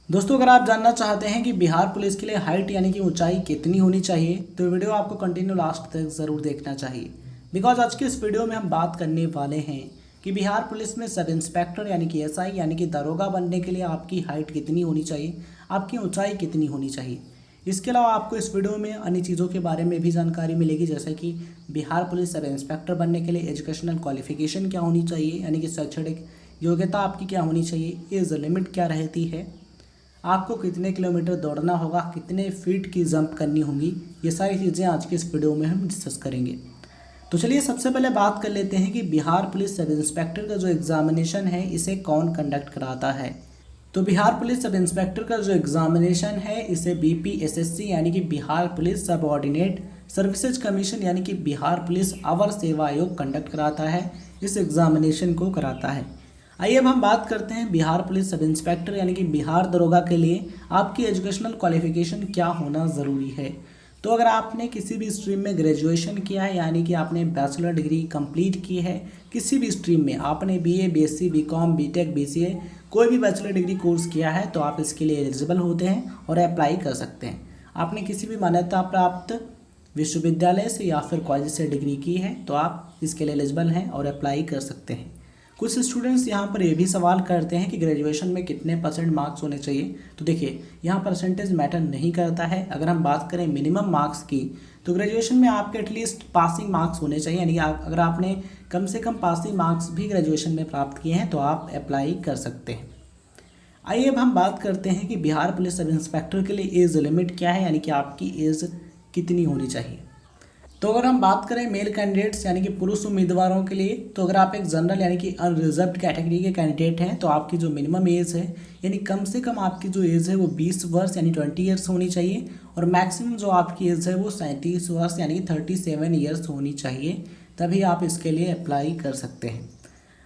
दोस्तों, अगर आप जानना चाहते हैं कि बिहार पुलिस के लिए हाइट यानी कि ऊंचाई कितनी होनी चाहिए तो वीडियो आपको कंटिन्यू लास्ट तक ज़रूर देखना चाहिए। बिकॉज आज के इस वीडियो में हम बात करने वाले हैं कि बिहार पुलिस में सब इंस्पेक्टर यानी कि एसआई यानी कि दरोगा बनने के लिए आपकी हाइट कितनी होनी चाहिए, आपकी ऊंचाई कितनी होनी चाहिए। इसके अलावा आपको इस वीडियो में अन्य चीज़ों के बारे में भी जानकारी मिलेगी, जैसे कि बिहार पुलिस सब इंस्पेक्टर बनने के लिए एजुकेशनल क्वालिफिकेशन क्या होनी चाहिए, यानी कि शैक्षणिक योग्यता आपकी क्या होनी चाहिए, एज लिमिट क्या रहती है, आपको कितने किलोमीटर दौड़ना होगा, कितने फीट की जंप करनी होगी। ये सारी चीज़ें आज के इस वीडियो में हम डिस्कस करेंगे। तो चलिए सबसे पहले बात कर लेते हैं कि बिहार पुलिस सब इंस्पेक्टर का जो एग्ज़ामिनेशन है इसे कौन कंडक्ट कराता है। तो बिहार पुलिस सब इंस्पेक्टर का जो एग्ज़ामिनेशन है इसे बीपीएसएससी यानी कि बिहार पुलिस सब ऑर्डिनेट सर्विसेज कमीशन यानी कि बिहार पुलिस अवर सेवा आयोग कंडक्ट कराता है, इस एग्ज़ामिनेशन को कराता है। आइए अब हम बात करते हैं बिहार पुलिस सब इंस्पेक्टर यानी कि बिहार दरोगा के लिए आपकी एजुकेशनल क्वालिफिकेशन क्या होना ज़रूरी है। तो अगर आपने किसी भी स्ट्रीम में ग्रेजुएशन किया है यानी कि आपने बैचलर डिग्री कंप्लीट की है, किसी भी स्ट्रीम में आपने BA, BSc, BCom, BTech, BCA कोई भी बैचलर डिग्री कोर्स किया है तो आप इसके लिए एलिजिबल होते हैं और अप्लाई कर सकते हैं। आपने किसी भी मान्यता प्राप्त विश्वविद्यालय से या फिर कॉलेज से डिग्री की है तो आप इसके लिए एलिजिबल हैं और अप्लाई कर सकते हैं। कुछ स्टूडेंट्स यहाँ पर ये भी सवाल करते हैं कि ग्रेजुएशन में कितने परसेंट मार्क्स होने चाहिए। तो देखिए, यहाँ परसेंटेज मैटर नहीं करता है। अगर हम बात करें मिनिमम मार्क्स की तो ग्रेजुएशन में आपके एटलीस्ट पासिंग मार्क्स होने चाहिए, यानी कि अगर आपने कम से कम पासिंग मार्क्स भी ग्रेजुएशन में प्राप्त किए हैं तो आप अप्लाई कर सकते हैं। आइए अब हम बात करते हैं कि बिहार पुलिस सब इंस्पेक्टर के लिए एज लिमिट क्या है, यानी कि आपकी एज कितनी होनी चाहिए। तो अगर हम बात करें मेल कैंडिडेट्स यानी कि पुरुष उम्मीदवारों के लिए, तो अगर आप एक जनरल यानी कि अनरिजर्व्ड कैटेगरी के कैंडिडेट हैं तो आपकी जो मिनिमम एज है यानी कम से कम आपकी जो एज है वो 20 वर्ष यानी 20 ईयर्स होनी चाहिए और मैक्सिमम जो आपकी एज है वो 37 वर्ष यानी कि 37 ईयर्स होनी चाहिए, तभी आप इसके लिए अप्लाई कर सकते हैं।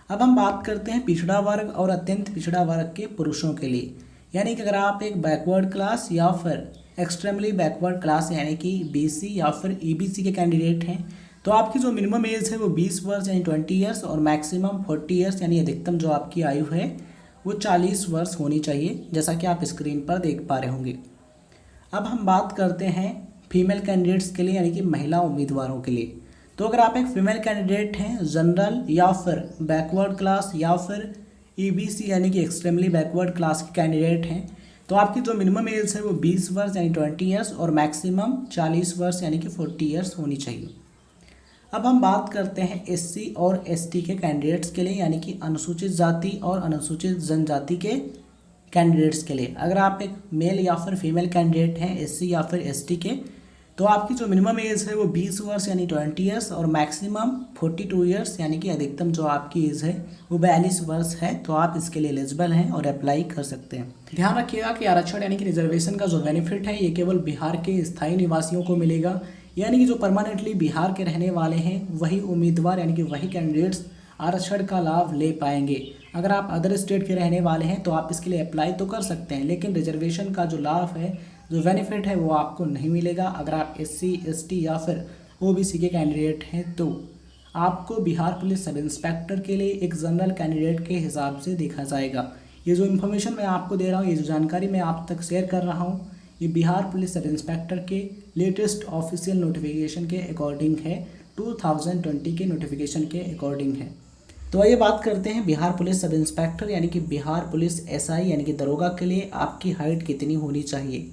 अब हम बात करते हैं पिछड़ा वर्ग और अत्यंत पिछड़ा वर्ग के पुरुषों के लिए, यानी कि अगर आप एक बैकवर्ड क्लास या फिर एक्सट्रीमली बैकवर्ड क्लास यानी कि बीसी या फिर ईबीसी के कैंडिडेट हैं तो आपकी जो मिनिमम एज है वो 20 वर्ष यानी 20 ईयर्स और मैक्सिमम 40 ईयर्स यानी अधिकतम जो आपकी आयु है वो 40 वर्ष होनी चाहिए, जैसा कि आप स्क्रीन पर देख पा रहे होंगे। अब हम बात करते हैं फीमेल कैंडिडेट्स के लिए यानी कि महिला उम्मीदवारों के लिए। तो अगर आप एक फीमेल कैंडिडेट हैं जनरल या फिर बैकवर्ड क्लास या फिर ईबीसी यानी कि एक्सट्रीमली बैकवर्ड क्लास के कैंडिडेट हैं तो आपकी जो मिनिमम एज है वो 20 वर्ष यानी 20 ईयर्स और मैक्सिमम 40 वर्ष यानी कि 40 ईयर्स होनी चाहिए। अब हम बात करते हैं एससी और एसटी के कैंडिडेट्स के लिए, यानी कि अनुसूचित जाति और अनुसूचित जनजाति के कैंडिडेट्स के लिए। अगर आप एक मेल या फिर फीमेल कैंडिडेट हैं एससी या फिर एसटी के तो आपकी जो मिनिमम एज है वो 20 वर्ष यानी 20 ईयर्स और मैक्सिमम 42 ईयर्स यानी कि अधिकतम जो आपकी एज है वो 42 वर्ष है, तो आप इसके लिए एलिजिबल हैं और अप्लाई कर सकते हैं। ध्यान रखिएगा कि आरक्षण यानी कि रिजर्वेशन का जो बेनिफिट है ये केवल बिहार के स्थायी निवासियों को मिलेगा, यानी कि जो परमानेंटली बिहार के रहने वाले हैं वही उम्मीदवार यानी कि वही कैंडिडेट्स आरक्षण का लाभ ले पाएंगे। अगर आप अदर स्टेट के रहने वाले हैं तो आप इसके लिए अप्लाई तो कर सकते हैं, लेकिन रिजर्वेशन का जो लाभ है, जो बेनिफिट है वो आपको नहीं मिलेगा। अगर आप एससी, एसटी या फिर ओबीसी के कैंडिडेट हैं तो आपको बिहार पुलिस सब इंस्पेक्टर के लिए एक जनरल कैंडिडेट के हिसाब से देखा जाएगा। ये जो इन्फॉर्मेशन मैं आपको दे रहा हूँ, ये जो जानकारी मैं आप तक शेयर कर रहा हूँ, ये बिहार पुलिस सब इंस्पेक्टर के लेटेस्ट ऑफिशियल नोटिफिकेशन के अकॉर्डिंग है, 2020 के नोटिफिकेशन के अकॉर्डिंग है। तो आइए बात करते हैं बिहार पुलिस सब इंस्पेक्टर यानी कि बिहार पुलिस एसआई यानी कि दरोगा के लिए आपकी हाइट कितनी होनी चाहिए।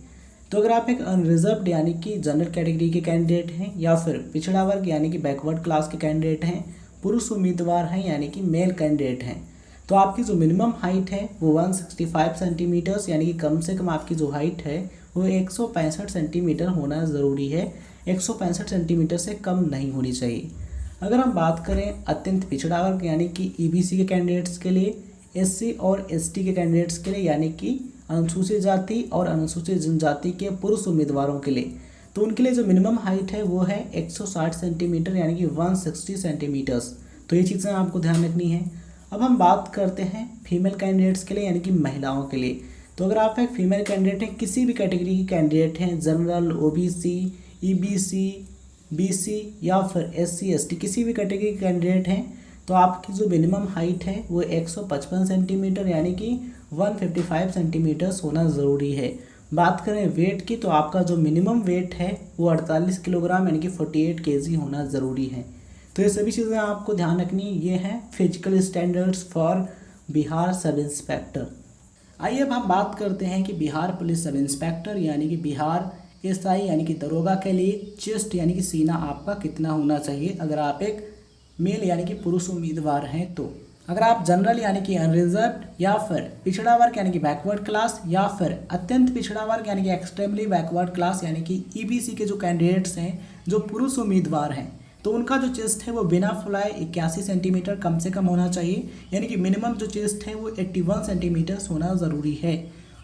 तो अगर आप एक अनरिजर्व्ड यानी कि जनरल कैटेगरी के कैंडिडेट हैं या फिर पिछड़ा वर्ग यानी कि बैकवर्ड क्लास के कैंडिडेट हैं, पुरुष उम्मीदवार हैं यानी कि मेल कैंडिडेट हैं, तो आपकी जो मिनिमम हाइट है वो 165 सेंटीमीटर्स यानी कि कम से कम आपकी जो हाइट है वो 165 सेंटीमीटर होना ज़रूरी है, 165 सेंटीमीटर से कम नहीं होनी चाहिए। अगर हम बात करें अत्यंत पिछड़ा वर्ग यानी कि ईबीसी के कैंडिडेट्स के लिए, एससी और एसटी के कैंडिडेट्स के लिए यानी कि अनुसूचित जाति और अनुसूचित जनजाति के पुरुष उम्मीदवारों के लिए, तो उनके लिए जो मिनिमम हाइट है वो है 160 सेंटीमीटर यानी कि 160 सेंटीमीटर्स। तो ये चीज़ें आपको ध्यान रखनी है। अब हम बात करते हैं फीमेल कैंडिडेट्स के लिए यानी कि महिलाओं के लिए। तो अगर आप एक फीमेल कैंडिडेट हैं, किसी भी कैटेगरी की कैंडिडेट हैं, जनरल, ओबीसी, ईबीसी, बीसी या फिर एससी, एसटी, किसी भी कैटेगरी के कैंडिडेट हैं तो आपकी जो मिनिमम हाइट है वो 155 सेंटीमीटर यानी कि 155 सेंटीमीटर्स होना ज़रूरी है। बात करें वेट की तो आपका जो मिनिमम वेट है वो 48 किलोग्राम यानी कि 48 केजी होना ज़रूरी है। तो ये सभी चीज़ें आपको ध्यान रखनी, ये हैं physical standards for Bihar sub inspector. आइए अब हम बात करते हैं कि बिहार पुलिस सब इंस्पेक्टर यानी कि बिहार एसआई यानी कि दरोगा के लिए चेस्ट यानी कि सीना आपका कितना होना चाहिए अगर आप एक मेल यानी कि पुरुष उम्मीदवार हैं तो। अगर आप जनरल यानी कि अनरिजर्व्ड या फिर पिछड़ा वर्ग यानी कि बैकवर्ड क्लास या फिर अत्यंत पिछड़ा वर्ग यानी कि एक्सट्रीमली बैकवर्ड क्लास यानी कि ईबीसी के जो कैंडिडेट्स हैं, जो पुरुष उम्मीदवार हैं, तो उनका जो चेस्ट है वो बिना फुलाए 81 सेंटीमीटर कम से कम होना चाहिए, यानी कि मिनिमम जो चेस्ट है वो 81 सेंटीमीटर्स होना ज़रूरी है।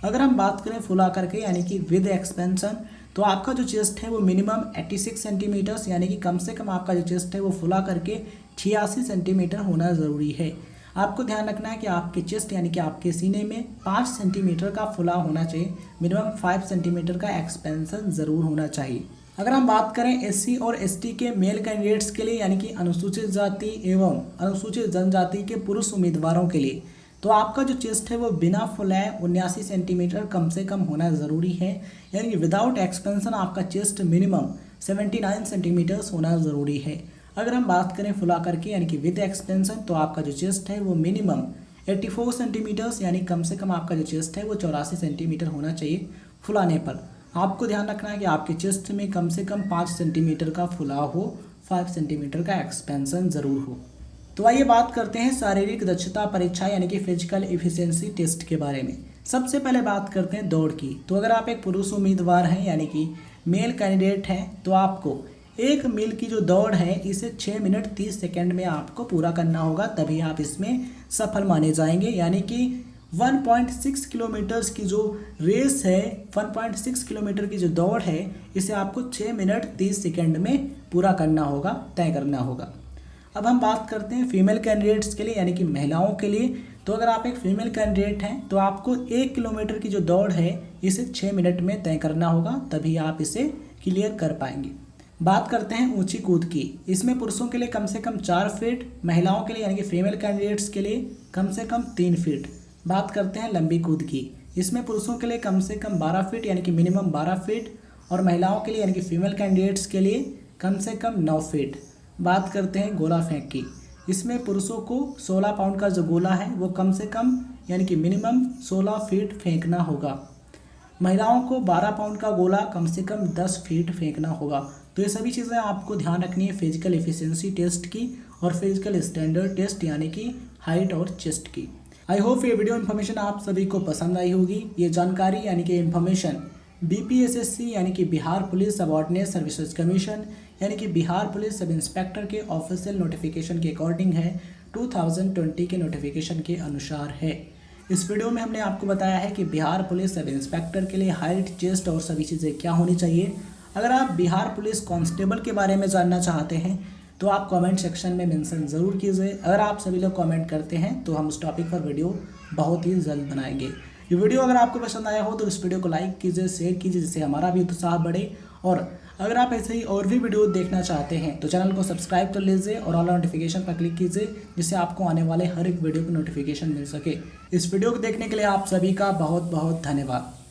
अगर हम बात करें फुला करके यानी कि विद एक्सपेंशन, तो आपका जो चेस्ट है वो मिनिमम 86 सेंटीमीटर्स यानी कि कम से कम आपका जो चेस्ट है वो फुला करके 86 सेंटीमीटर होना ज़रूरी है। आपको ध्यान रखना है कि आपके चेस्ट यानी कि आपके सीने में 5 सेंटीमीटर का फुला होना चाहिए, मिनिमम 5 सेंटीमीटर का एक्सपेंशन ज़रूर होना चाहिए। अगर हम बात करें एससी और एसटी के मेल कैंडिडेट्स के लिए यानी कि अनुसूचित जाति एवं अनुसूचित जनजाति के पुरुष उम्मीदवारों के लिए, तो आपका जो चेस्ट है वो बिना फुलाए 79 सेंटीमीटर कम से कम होना ज़रूरी है, यानी कि विदाउट एक्सपेंशन आपका चेस्ट मिनिमम 79 सेंटीमीटर्स होना ज़रूरी है। अगर हम बात करें फुला करके यानी कि विद एक्सपेंशन, तो आपका जो चेस्ट है वो मिनिमम 84 सेंटीमीटर्स यानी कम से कम आपका जो चेस्ट है वो 84 सेंटीमीटर होना चाहिए फुलाने पर। आपको ध्यान रखना है कि आपके चेस्ट में कम से कम 5 सेंटीमीटर का फुलाव हो, 5 सेंटीमीटर का एक्सपेंशन ज़रूर हो। तो आइए बात करते हैं शारीरिक दक्षता परीक्षा यानी कि फिजिकल एफिशिएंसी टेस्ट के बारे में। सबसे पहले बात करते हैं दौड़ की। तो अगर आप एक पुरुष उम्मीदवार हैं यानी कि मेल कैंडिडेट हैं, तो आपको 1 मील की जो दौड़ है इसे 6 मिनट 30 सेकेंड में आपको पूरा करना होगा, तभी आप इसमें सफल माने जाएंगे। यानी कि 1.6 किलोमीटर्स की जो रेस है, 1.6 किलोमीटर की जो दौड़ है, इसे आपको 6 मिनट 30 सेकेंड में पूरा करना होगा, तय करना होगा। अब हम बात करते हैं फीमेल कैंडिडेट्स के लिए यानी कि महिलाओं के लिए। तो अगर आप एक फीमेल कैंडिडेट हैं तो आपको 1 किलोमीटर की जो दौड़ है इसे 6 मिनट में तय करना होगा, तभी आप इसे क्लियर कर पाएंगे। बात करते हैं ऊंची कूद की। इसमें पुरुषों के लिए कम से कम 4 फीट, महिलाओं के लिए यानी कि फीमेल कैंडिडेट्स के लिए कम से कम 3 फीट। बात करते हैं लंबी कूद की। इसमें पुरुषों के लिए कम से कम 12 फीट यानी कि मिनिमम 12 फीट और महिलाओं के लिए यानी कि फीमेल कैंडिडेट्स के लिए कम से कम 9 फीट। बात करते हैं गोला फेंक की। इसमें पुरुषों को 16 पाउंड का जो गोला है वो कम से कम यानी कि मिनिमम 16 फीट फेंकना होगा। महिलाओं को 12 पाउंड का गोला कम से कम 10 फीट फेंकना होगा। तो ये सभी चीज़ें आपको ध्यान रखनी है फिजिकल एफिशिएंसी टेस्ट की और फिजिकल स्टैंडर्ड टेस्ट यानी कि हाइट और चेस्ट की। आई होप ये वीडियो इन्फॉर्मेशन आप सभी को पसंद आई होगी। ये जानकारी यानी कि इन्फॉर्मेशन बीपीएसएससी यानी कि Bihar police subordinate services commission यानी कि बिहार पुलिस सब इंस्पेक्टर के ऑफिशियल नोटिफिकेशन के अकॉर्डिंग है, 2020 के नोटिफिकेशन के अनुसार है। इस वीडियो में हमने आपको बताया है कि बिहार पुलिस सब इंस्पेक्टर के लिए हाइट, चेस्ट और सभी चीज़ें क्या होनी चाहिए। अगर आप बिहार पुलिस कांस्टेबल के बारे में जानना चाहते हैं तो आप कमेंट सेक्शन में मेंशन ज़रूर कीजिए। अगर आप सभी लोग कमेंट करते हैं तो हम उस टॉपिक पर वीडियो बहुत ही जल्द बनाएंगे। ये वीडियो अगर आपको पसंद आया हो तो इस वीडियो को लाइक कीजिए, शेयर कीजिए, जिससे हमारा भी उत्साह बढ़े। और अगर आप ऐसे ही और भी वीडियो देखना चाहते हैं तो चैनल को सब्सक्राइब कर लीजिए और ऑल नोटिफिकेशन पर क्लिक कीजिए, जिससे आपको आने वाले हर एक वीडियो की नोटिफिकेशन मिल सके। इस वीडियो को देखने के लिए आप सभी का बहुत बहुत धन्यवाद।